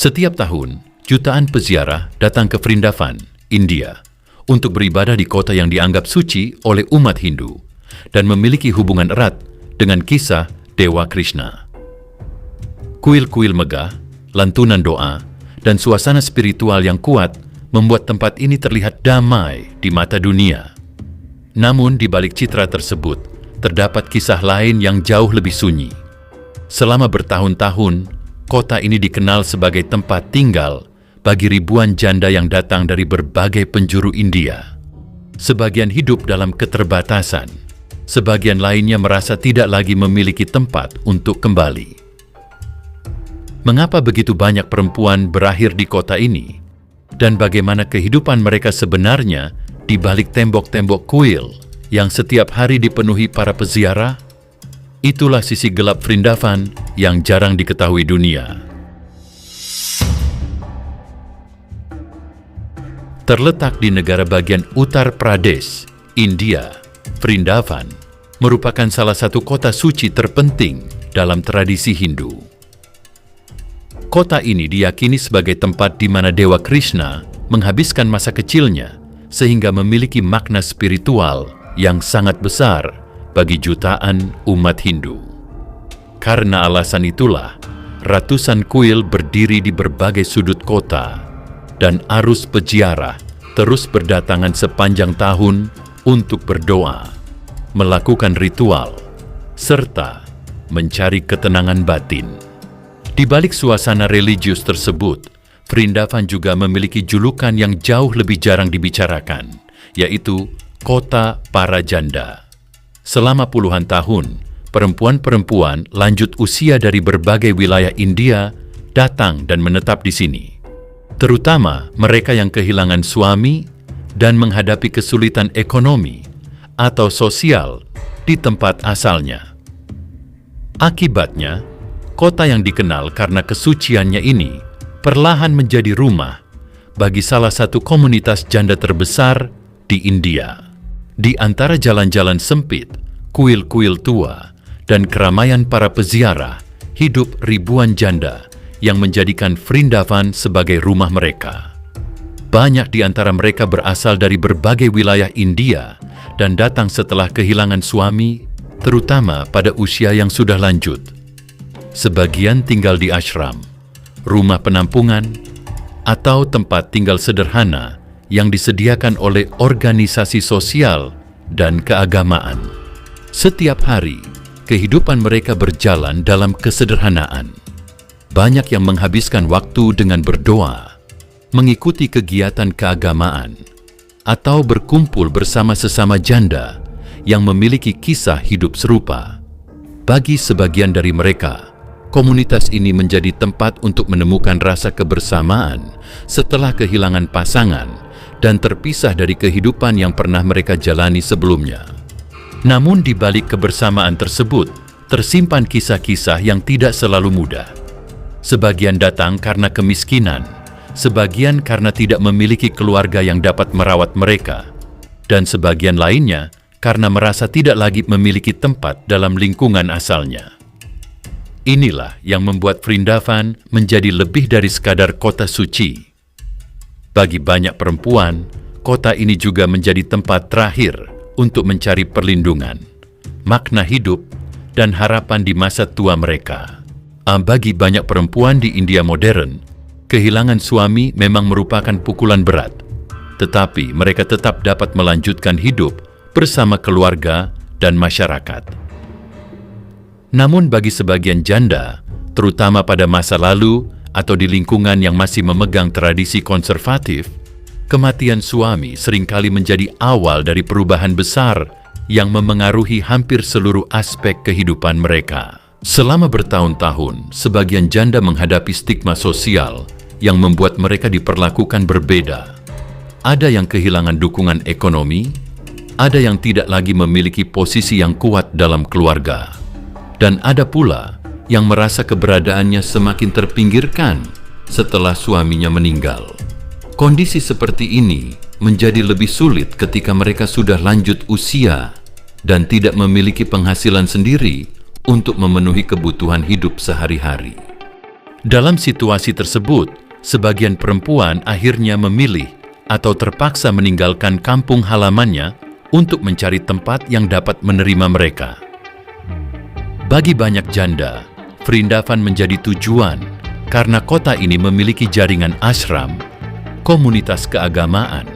Setiap tahun, jutaan peziarah datang ke Vrindavan, India, untuk beribadah di kota yang dianggap suci oleh umat Hindu dan memiliki hubungan erat dengan kisah Dewa Krishna. Kuil-kuil megah, lantunan doa, dan suasana spiritual yang kuat membuat tempat ini terlihat damai di mata dunia. Namun di balik citra tersebut, terdapat kisah lain yang jauh lebih sunyi. Selama bertahun-tahun, kota ini dikenal sebagai tempat tinggal bagi ribuan janda yang datang dari berbagai penjuru India. Sebagian hidup dalam keterbatasan, sebagian lainnya merasa tidak lagi memiliki tempat untuk kembali. Mengapa begitu banyak perempuan berakhir di kota ini? Dan bagaimana kehidupan mereka sebenarnya di balik tembok-tembok kuil yang setiap hari dipenuhi para peziarah? Itulah sisi gelap Vrindavan yang jarang diketahui dunia. Terletak di negara bagian Uttar Pradesh, India, Vrindavan merupakan salah satu kota suci terpenting dalam tradisi Hindu. Kota ini diyakini sebagai tempat di mana Dewa Krishna menghabiskan masa kecilnya, sehingga memiliki makna spiritual yang sangat besar bagi jutaan umat Hindu. Karena alasan itulah, ratusan kuil berdiri di berbagai sudut kota, dan arus peziarah terus berdatangan sepanjang tahun untuk berdoa, melakukan ritual, serta mencari ketenangan batin. Di balik suasana religius tersebut, Vrindavan juga memiliki julukan yang jauh lebih jarang dibicarakan, yaitu Kota Para Janda. Selama puluhan tahun, perempuan-perempuan lanjut usia dari berbagai wilayah India datang dan menetap di sini. Terutama mereka yang kehilangan suami dan menghadapi kesulitan ekonomi atau sosial di tempat asalnya. Akibatnya, kota yang dikenal karena kesuciannya ini perlahan menjadi rumah bagi salah satu komunitas janda terbesar di India. Di antara jalan-jalan sempit, kuil-kuil tua, dan keramaian para peziarah, hidup ribuan janda yang menjadikan Vrindavan sebagai rumah mereka. Banyak di antara mereka berasal dari berbagai wilayah India dan datang setelah kehilangan suami, terutama pada usia yang sudah lanjut. Sebagian tinggal di ashram, rumah penampungan, atau tempat tinggal sederhana yang disediakan oleh organisasi sosial dan keagamaan. Setiap hari, kehidupan mereka berjalan dalam kesederhanaan. Banyak yang menghabiskan waktu dengan berdoa, mengikuti kegiatan keagamaan, atau berkumpul bersama sesama janda yang memiliki kisah hidup serupa. Bagi sebagian dari mereka, komunitas ini menjadi tempat untuk menemukan rasa kebersamaan setelah kehilangan pasangan dan terpisah dari kehidupan yang pernah mereka jalani sebelumnya. Namun di balik kebersamaan tersebut, tersimpan kisah-kisah yang tidak selalu mudah. Sebagian datang karena kemiskinan, sebagian karena tidak memiliki keluarga yang dapat merawat mereka, dan sebagian lainnya karena merasa tidak lagi memiliki tempat dalam lingkungan asalnya. Inilah yang membuat Vrindavan menjadi lebih dari sekadar kota suci. Bagi banyak perempuan, kota ini juga menjadi tempat terakhir untuk mencari perlindungan, makna hidup, dan harapan di masa tua mereka. Bagi banyak perempuan di India modern, kehilangan suami memang merupakan pukulan berat, tetapi mereka tetap dapat melanjutkan hidup bersama keluarga dan masyarakat. Namun bagi sebagian janda, terutama pada masa lalu atau di lingkungan yang masih memegang tradisi konservatif, kematian suami seringkali menjadi awal dari perubahan besar yang memengaruhi hampir seluruh aspek kehidupan mereka. Selama bertahun-tahun, sebagian janda menghadapi stigma sosial yang membuat mereka diperlakukan berbeda. Ada yang kehilangan dukungan ekonomi, ada yang tidak lagi memiliki posisi yang kuat dalam keluarga, dan ada pula yang merasa keberadaannya semakin terpinggirkan setelah suaminya meninggal. Kondisi seperti ini menjadi lebih sulit ketika mereka sudah lanjut usia dan tidak memiliki penghasilan sendiri untuk memenuhi kebutuhan hidup sehari-hari. Dalam situasi tersebut, sebagian perempuan akhirnya memilih atau terpaksa meninggalkan kampung halamannya untuk mencari tempat yang dapat menerima mereka. Bagi banyak janda, Vrindavan menjadi tujuan karena kota ini memiliki jaringan ashram, komunitas keagamaan,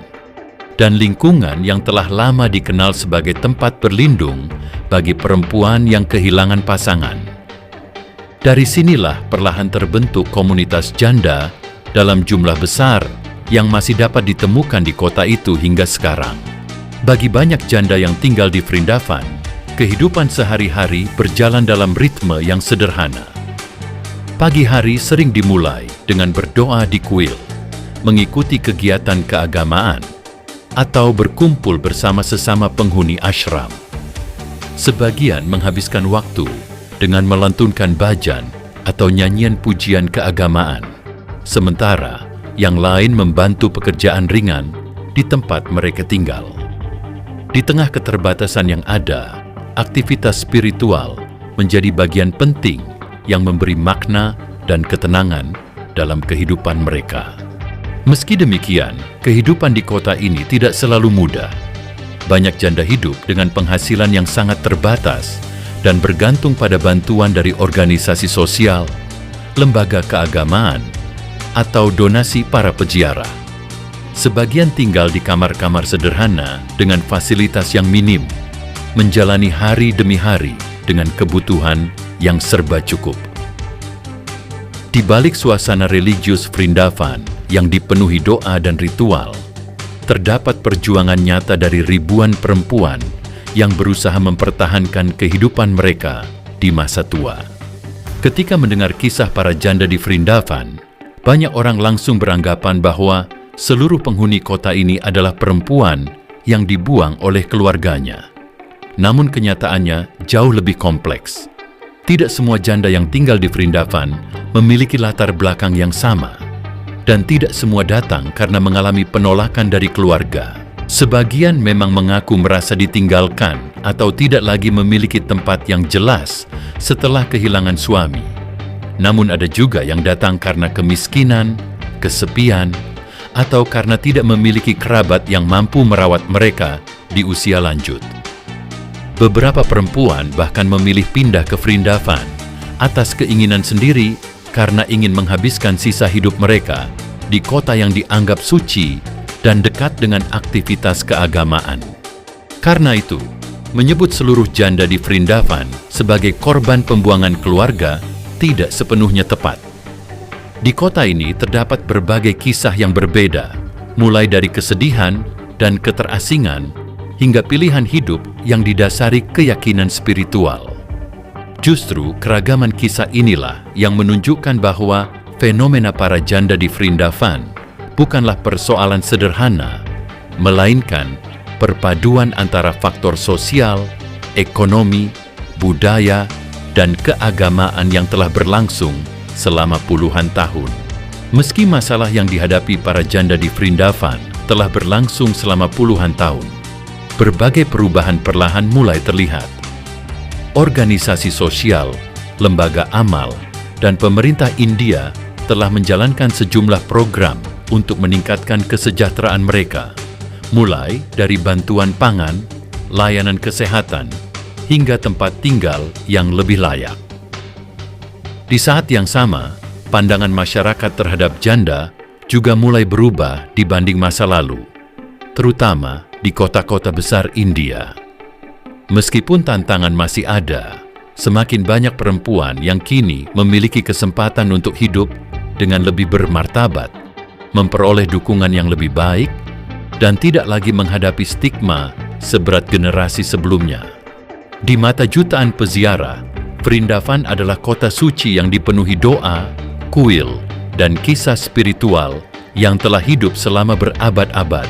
dan lingkungan yang telah lama dikenal sebagai tempat berlindung bagi perempuan yang kehilangan pasangan. Dari sinilah perlahan terbentuk komunitas janda dalam jumlah besar yang masih dapat ditemukan di kota itu hingga sekarang. Bagi banyak janda yang tinggal di Vrindavan, kehidupan sehari-hari berjalan dalam ritme yang sederhana. Pagi hari sering dimulai dengan berdoa di kuil, mengikuti kegiatan keagamaan, atau berkumpul bersama sesama penghuni ashram. Sebagian menghabiskan waktu dengan melantunkan bhajan atau nyanyian pujian keagamaan, sementara yang lain membantu pekerjaan ringan di tempat mereka tinggal. Di tengah keterbatasan yang ada, aktivitas spiritual menjadi bagian penting yang memberi makna dan ketenangan dalam kehidupan mereka. Meski demikian, kehidupan di kota ini tidak selalu mudah. Banyak janda hidup dengan penghasilan yang sangat terbatas dan bergantung pada bantuan dari organisasi sosial, lembaga keagamaan, atau donasi para peziarah. Sebagian tinggal di kamar-kamar sederhana dengan fasilitas yang minim, menjalani hari demi hari dengan kebutuhan yang serba cukup. Di balik suasana religius Vrindavan yang dipenuhi doa dan ritual, terdapat perjuangan nyata dari ribuan perempuan yang berusaha mempertahankan kehidupan mereka di masa tua. Ketika mendengar kisah para janda di Vrindavan, banyak orang langsung beranggapan bahwa seluruh penghuni kota ini adalah perempuan yang dibuang oleh keluarganya. Namun kenyataannya jauh lebih kompleks. Tidak semua janda yang tinggal di Vrindavan memiliki latar belakang yang sama, dan tidak semua datang karena mengalami penolakan dari keluarga. Sebagian memang mengaku merasa ditinggalkan atau tidak lagi memiliki tempat yang jelas setelah kehilangan suami. Namun ada juga yang datang karena kemiskinan, kesepian, atau karena tidak memiliki kerabat yang mampu merawat mereka di usia lanjut. Beberapa perempuan bahkan memilih pindah ke Vrindavan atas keinginan sendiri karena ingin menghabiskan sisa hidup mereka di kota yang dianggap suci dan dekat dengan aktivitas keagamaan. Karena itu, menyebut seluruh janda di Vrindavan sebagai korban pembuangan keluarga tidak sepenuhnya tepat. Di kota ini terdapat berbagai kisah yang berbeda, mulai dari kesedihan dan keterasingan hingga pilihan hidup yang didasari keyakinan spiritual. Justru keragaman kisah inilah yang menunjukkan bahwa fenomena para janda di Vrindavan bukanlah persoalan sederhana, melainkan perpaduan antara faktor sosial, ekonomi, budaya, dan keagamaan yang telah berlangsung selama puluhan tahun. Meski masalah yang dihadapi para janda di Vrindavan telah berlangsung selama puluhan tahun, berbagai perubahan perlahan mulai terlihat. Organisasi sosial, lembaga amal, dan pemerintah India telah menjalankan sejumlah program untuk meningkatkan kesejahteraan mereka, mulai dari bantuan pangan, layanan kesehatan, hingga tempat tinggal yang lebih layak. Di saat yang sama, pandangan masyarakat terhadap janda juga mulai berubah dibanding masa lalu, terutama di kota-kota besar India. Meskipun tantangan masih ada, semakin banyak perempuan yang kini memiliki kesempatan untuk hidup dengan lebih bermartabat, memperoleh dukungan yang lebih baik, dan tidak lagi menghadapi stigma seberat generasi sebelumnya. Di mata jutaan peziarah, Vrindavan adalah kota suci yang dipenuhi doa, kuil, dan kisah spiritual yang telah hidup selama berabad-abad.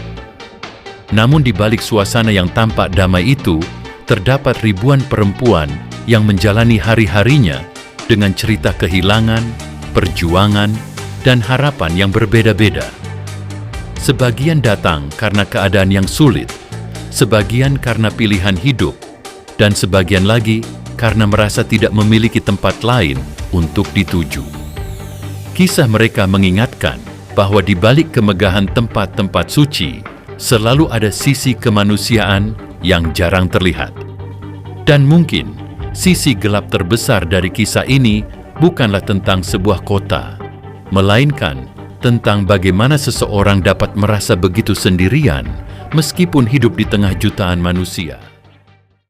Namun di balik suasana yang tampak damai itu, terdapat ribuan perempuan yang menjalani hari-harinya dengan cerita kehilangan, perjuangan, dan harapan yang berbeda-beda. Sebagian datang karena keadaan yang sulit, sebagian karena pilihan hidup, dan sebagian lagi karena merasa tidak memiliki tempat lain untuk dituju. Kisah mereka mengingatkan bahwa di balik kemegahan tempat-tempat suci, selalu ada sisi kemanusiaan yang jarang terlihat. Dan mungkin, sisi gelap terbesar dari kisah ini bukanlah tentang sebuah kota, melainkan tentang bagaimana seseorang dapat merasa begitu sendirian meskipun hidup di tengah jutaan manusia.